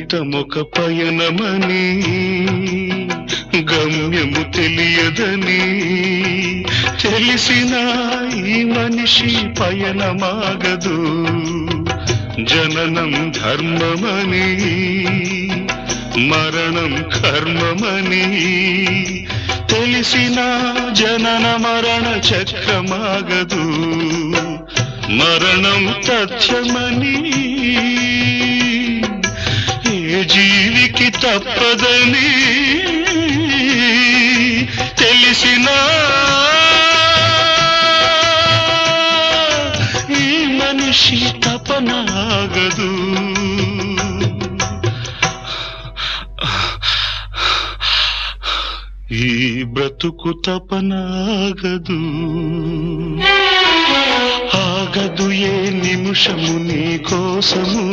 జీవితమొక పయనమని గమ్యము తెలియదని తెలిసిన ఈ మనిషి పయనమాగదు. జననం ధర్మమని మరణం కర్మమని తెలిసిన జనన మరణ చక్రమాగదు. మరణం తథ్యమని ఏ జీవికి తప్పదని తెలిసిన ఈ మనిషి తపనాగదు. ఈ బ్రతుకు తపనాగదు. ఆగదు ఏ నిమిషము నీ కోసము.